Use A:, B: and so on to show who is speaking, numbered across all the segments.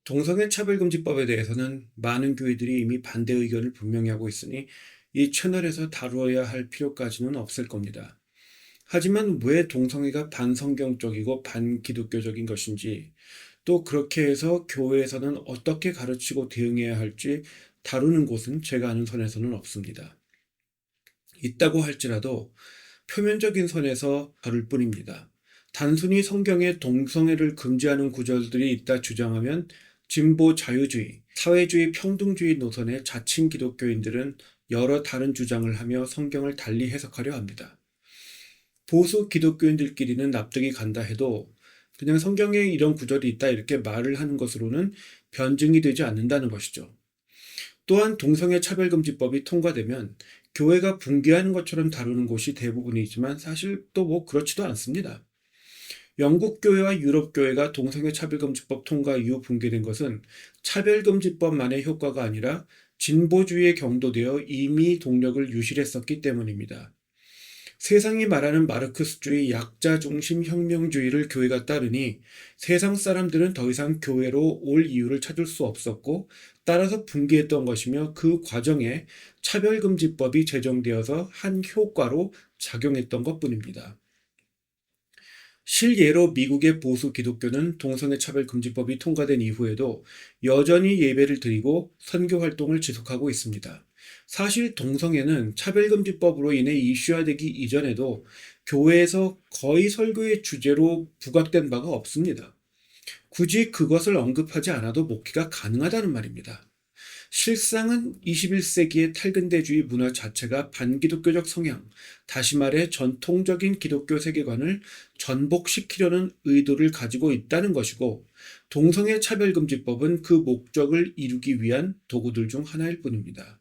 A: 동성애 차별금지법에 대해서는 많은 교회들이 이미 반대 의견을 분명히 하고 있으니 이 채널에서 다루어야 할 필요까지는 없을 겁니다. 하지만 왜 동성애가 반성경적이고 반기독교적인 것인지, 또 그렇게 해서 교회에서는 어떻게 가르치고 대응해야 할지 다루는 곳은 제가 아는 선에서는 없습니다. 있다고 할지라도 표면적인 선에서 다룰 뿐입니다. 단순히 성경에 동성애를 금지하는 구절들이 있다 주장하면 진보 자유주의, 사회주의 평등주의 노선의 자칭 기독교인들은 여러 다른 주장을 하며 성경을 달리 해석하려 합니다. 보수 기독교인들끼리는 납득이 간다 해도 그냥 성경에 이런 구절이 있다 이렇게 말을 하는 것으로는 변증이 되지 않는다는 것이죠. 또한 동성애 차별금지법이 통과되면 교회가 붕괴하는 것처럼 다루는 곳이 대부분이지만 사실 또 그렇지도 않습니다. 영국 교회와 유럽 교회가 동성애 차별금지법 통과 이후 붕괴된 것은 차별금지법만의 효과가 아니라 진보주의에 경도되어 이미 동력을 유실했었기 때문입니다. 세상이 말하는 마르크스주의 약자 중심 혁명주의를 교회가 따르니 세상 사람들은 더 이상 교회로 올 이유를 찾을 수 없었고 따라서 붕괴했던 것이며 그 과정에 차별금지법이 제정되어서 한 효과로 작용했던 것뿐입니다. 실예로 미국의 보수 기독교는 동성애 차별금지법이 통과된 이후에도 여전히 예배를 드리고 선교 활동을 지속하고 있습니다. 사실 동성애는 차별금지법으로 인해 이슈화되기 이전에도 교회에서 거의 설교의 주제로 부각된 바가 없습니다. 굳이 그것을 언급하지 않아도 목회가 가능하다는 말입니다. 실상은 21세기의 탈근대주의 문화 자체가 반기독교적 성향, 다시 말해 전통적인 기독교 세계관을 전복시키려는 의도를 가지고 있다는 것이고, 동성애 차별금지법은 그 목적을 이루기 위한 도구들 중 하나일 뿐입니다.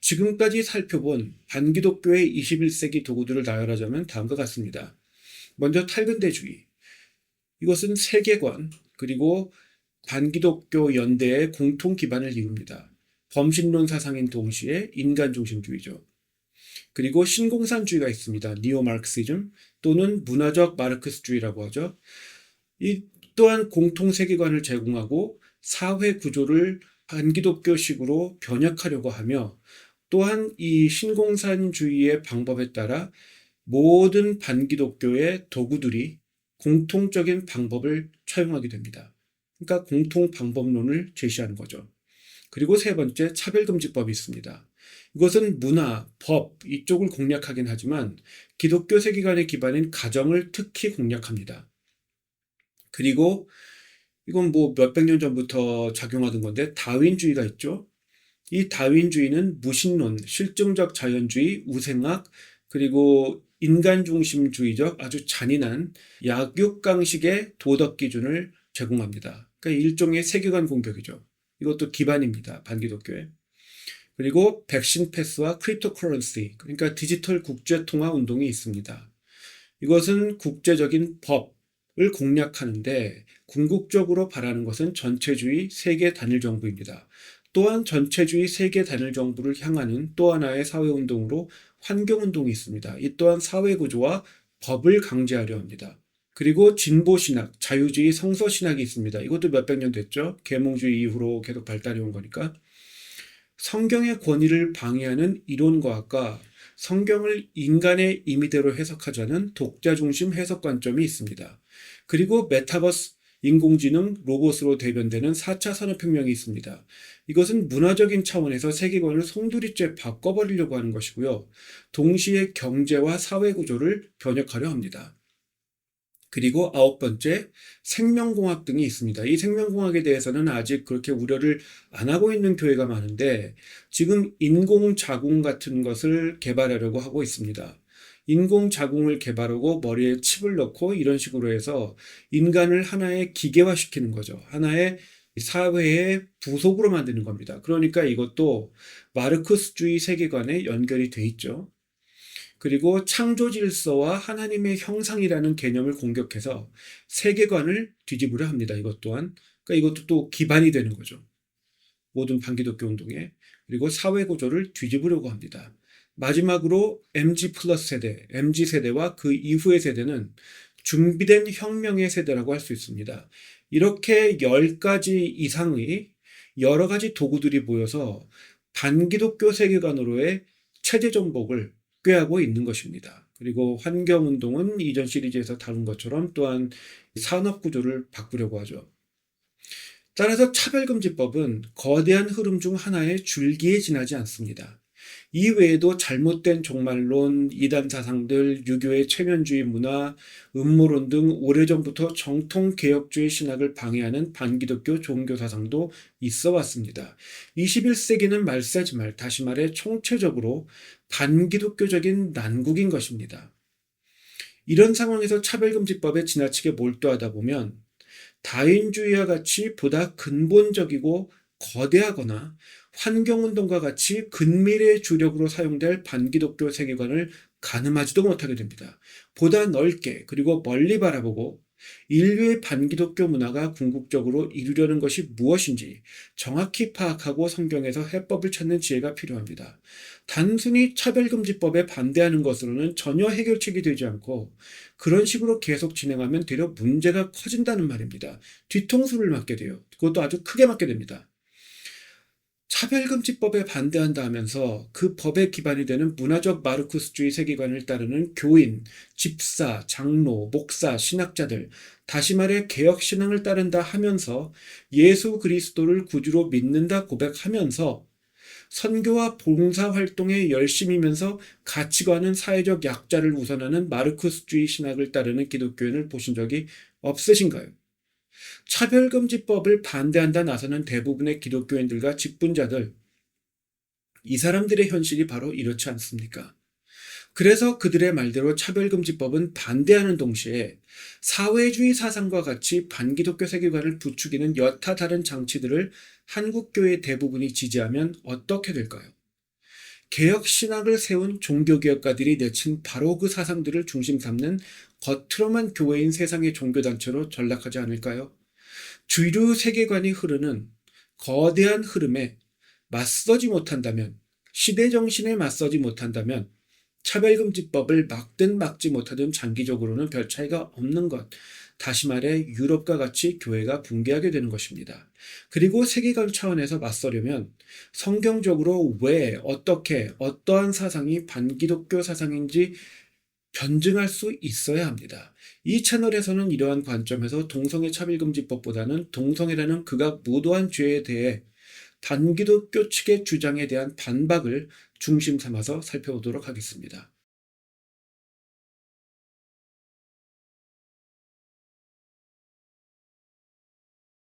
A: 지금까지 살펴본 반기독교의 21세기 도구들을 나열하자면 다음과 같습니다. 먼저 탈근대주의. 이것은 세계관, 그리고 반기독교 연대의 공통 기반을 이룹니다. 범신론 사상인 동시에 인간중심주의죠. 그리고 신공산주의가 있습니다. 니오마르크시즘 또는 문화적 마르크스주의라고 하죠. 이 또한 공통 세계관을 제공하고 사회 구조를 반기독교식으로 변혁하려고 하며 또한 이 신공산주의의 방법에 따라 모든 반기독교의 도구들이 공통적인 방법을 차용하게 됩니다. 그러니까 공통 방법론을 제시하는 거죠. 그리고 세 번째, 차별금지법이 있습니다. 이것은 문화, 법 이쪽을 공략하긴 하지만 기독교 세계관의 기반인 가정을 특히 공략합니다. 그리고 이건 몇백 년 전부터 작용하던 건데 다윈주의가 있죠. 이 다윈주의는 무신론, 실증적 자연주의, 우생학, 그리고 인간중심주의적 아주 잔인한 약육강식의 도덕 기준을 제공합니다. 그러니까 일종의 세계관 공격이죠. 이것도 기반입니다. 반기독교에. 그리고 백신 패스와 크립토커런시, 그러니까 디지털 국제 통화 운동이 있습니다. 이것은 국제적인 법을 공략하는데 궁극적으로 바라는 것은 전체주의 세계 단일 정부입니다. 또한 전체주의 세계 단일 정부를 향하는 또 하나의 사회운동으로 환경운동이 있습니다. 이 또한 사회구조와 법을 강제하려 합니다. 그리고 진보신학, 자유주의 성서신학이 있습니다. 이것도 몇백 년 됐죠. 계몽주의 이후로 계속 발달해 온 거니까. 성경의 권위를 방해하는 이론과학과 성경을 인간의 임의대로 해석하자는 독자중심 해석 관점이 있습니다. 그리고 메타버스, 인공지능, 로봇으로 대변되는 4차 산업혁명이 있습니다. 이것은 문화적인 차원에서 세계관을 송두리째 바꿔버리려고 하는 것이고요. 동시에 경제와 사회 구조를 변혁하려 합니다. 그리고 아홉 번째, 생명공학 등이 있습니다. 이 생명공학에 대해서는 아직 그렇게 우려를 안 하고 있는 교회가 많은데 지금 인공자궁 같은 것을 개발하려고 하고 있습니다. 인공자궁을 개발하고 머리에 칩을 넣고 이런 식으로 해서 인간을 하나의 기계화시키는 거죠. 하나의 사회의 부속으로 만드는 겁니다. 그러니까 이것도 마르크스주의 세계관에 연결이 돼 있죠. 그리고 창조 질서와 하나님의 형상이라는 개념을 공격해서 세계관을 뒤집으려 합니다. 이것 또한. 그러니까 이것도 또 기반이 되는 거죠. 모든 반기독교 운동에. 그리고 사회 구조를 뒤집으려고 합니다. 마지막으로 MG 플러스 세대, MG 세대와 그 이후의 세대는 준비된 혁명의 세대라고 할 수 있습니다. 이렇게 10가지 이상의 여러 가지 도구들이 모여서 반기독교 세계관으로의 체제 정복을 꾀하고 있는 것입니다. 그리고 환경운동은 이전 시리즈에서 다룬 것처럼 또한 산업 구조를 바꾸려고 하죠. 따라서 차별금지법은 거대한 흐름 중 하나의 줄기에 지나지 않습니다. 이 외에도 잘못된 종말론, 이단 사상들, 유교의 체면주의 문화, 음모론 등 오래전부터 정통 개혁주의 신학을 방해하는 반기독교 종교 사상도 있어 왔습니다. 21세기는 말세지 말, 다시 말해 총체적으로 반기독교적인 난국인 것입니다. 이런 상황에서 차별금지법에 지나치게 몰두하다 보면 다인주의와 같이 보다 근본적이고 거대하거나 환경운동과 같이 근미래의 주력으로 사용될 반기독교 세계관을 가늠하지도 못하게 됩니다. 보다 넓게 그리고 멀리 바라보고 인류의 반기독교 문화가 궁극적으로 이루려는 것이 무엇인지 정확히 파악하고 성경에서 해법을 찾는 지혜가 필요합니다. 단순히 차별금지법에 반대하는 것으로는 전혀 해결책이 되지 않고 그런 식으로 계속 진행하면 되려 문제가 커진다는 말입니다. 뒤통수를 맞게 돼요. 그것도 아주 크게 맞게 됩니다. 차별금지법에 반대한다 하면서 그 법의 기반이 되는 문화적 마르크스주의 세계관을 따르는 교인, 집사, 장로, 목사, 신학자들, 다시 말해 개혁신앙을 따른다 하면서 예수 그리스도를 구주로 믿는다 고백하면서 선교와 봉사활동에 열심이면서 가치관은 사회적 약자를 우선하는 마르크스주의 신학을 따르는 기독교인을 보신 적이 없으신가요? 차별금지법을 반대한다 나서는 대부분의 기독교인들과 직분자들, 이 사람들의 현실이 바로 이렇지 않습니까? 그래서 그들의 말대로 차별금지법은 반대하는 동시에 사회주의 사상과 같이 반기독교 세계관을 부추기는 여타 다른 장치들을 한국교회 대부분이 지지하면 어떻게 될까요? 개혁신학을 세운 종교개혁가들이 내친 바로 그 사상들을 중심 삼는 겉으로만 교회인 세상의 종교단체로 전락하지 않을까요? 주류 세계관이 흐르는 거대한 흐름에 맞서지 못한다면, 시대 정신에 맞서지 못한다면 차별금지법을 막든 막지 못하든 장기적으로는 별 차이가 없는 것. 다시 말해 유럽과 같이 교회가 붕괴하게 되는 것입니다. 그리고 세계관 차원에서 맞서려면 성경적으로 왜, 어떻게, 어떠한 사상이 반기독교 사상인지 변증할 수 있어야 합니다. 이 채널에서는 이러한 관점에서 동성애 차별금지법보다는 동성애라는 극악 무도한 죄에 대해 반기독교 측의 주장에 대한 반박을 중심 삼아서 살펴보도록 하겠습니다.